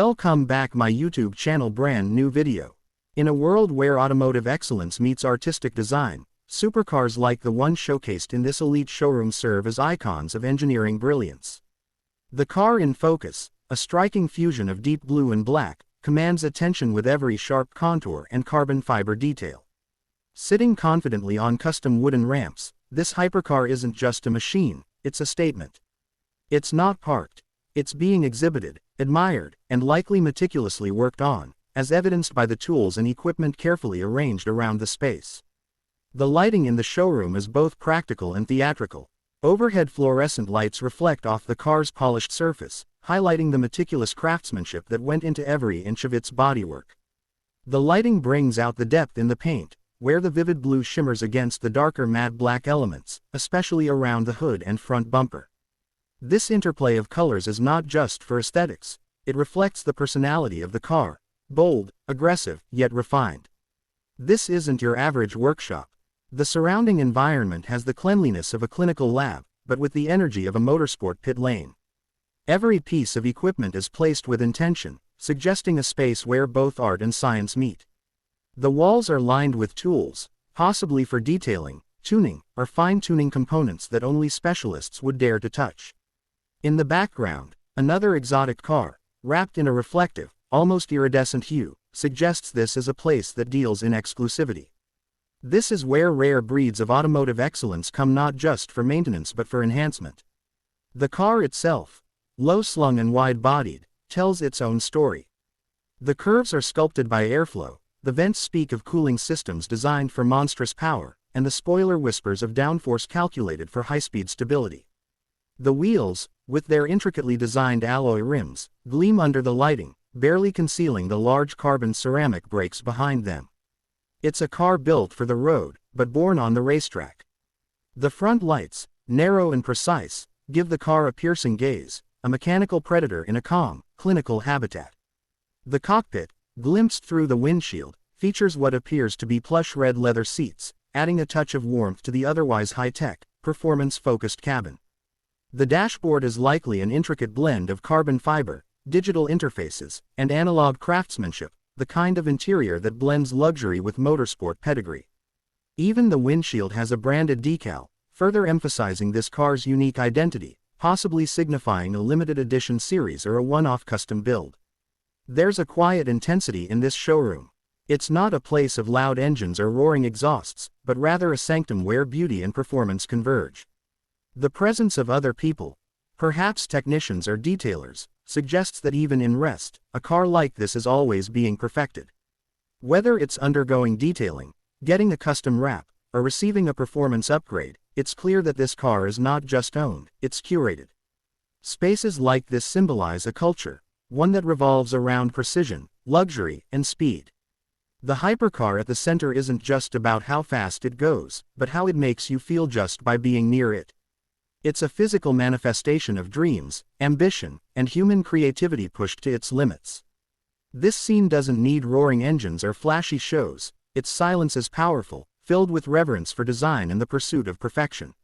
Welcome back my YouTube channel, brand new video. In a world where automotive excellence meets artistic design, supercars like the one showcased in this elite showroom serve as icons of engineering brilliance. The car in focus, a striking fusion of deep blue and black, commands attention with every sharp contour and carbon fiber detail. Sitting confidently on custom wooden ramps, this hypercar isn't just a machine, it's a statement. It's not parked. It's being exhibited, admired, and likely meticulously worked on, as evidenced by the tools and equipment carefully arranged around the space. The lighting in the showroom is both practical and theatrical. Overhead fluorescent lights reflect off the car's polished surface, highlighting the meticulous craftsmanship that went into every inch of its bodywork. The lighting brings out the depth in the paint, where the vivid blue shimmers against the darker matte black elements, especially around the hood and front bumper. This interplay of colors is not just for aesthetics, it reflects the personality of the car, bold, aggressive, yet refined. This isn't your average workshop. The surrounding environment has the cleanliness of a clinical lab, but with the energy of a motorsport pit lane. Every piece of equipment is placed with intention, suggesting a space where both art and science meet. The walls are lined with tools, possibly for detailing, tuning, or fine-tuning components that only specialists would dare to touch. In the background, another exotic car, wrapped in a reflective, almost iridescent hue, suggests this as a place that deals in exclusivity. This is where rare breeds of automotive excellence come not just for maintenance but for enhancement. The car itself, low-slung and wide-bodied, tells its own story. The curves are sculpted by airflow, the vents speak of cooling systems designed for monstrous power, and the spoiler whispers of downforce calculated for high-speed stability. The wheels, with their intricately designed alloy rims, gleam under the lighting, barely concealing the large carbon ceramic brakes behind them. It's a car built for the road, but born on the racetrack. The front lights, narrow and precise, give the car a piercing gaze, a mechanical predator in a calm, clinical habitat. The cockpit, glimpsed through the windshield, features what appears to be plush red leather seats, adding a touch of warmth to the otherwise high-tech, performance-focused cabin. The dashboard is likely an intricate blend of carbon fiber, digital interfaces, and analog craftsmanship, the kind of interior that blends luxury with motorsport pedigree. Even the windshield has a branded decal, further emphasizing this car's unique identity, possibly signifying a limited edition series or a one-off custom build. There's a quiet intensity in this showroom. It's not a place of loud engines or roaring exhausts, but rather a sanctum where beauty and performance converge. The presence of other people, perhaps technicians or detailers, suggests that even in rest, a car like this is always being perfected. Whether it's undergoing detailing, getting a custom wrap, or receiving a performance upgrade, it's clear that this car is not just owned, it's curated. Spaces like this symbolize a culture, one that revolves around precision, luxury, and speed. The hypercar at the center isn't just about how fast it goes, but how it makes you feel just by being near it. It's a physical manifestation of dreams, ambition, and human creativity pushed to its limits. This scene doesn't need roaring engines or flashy shows, its silence is powerful, filled with reverence for design and the pursuit of perfection.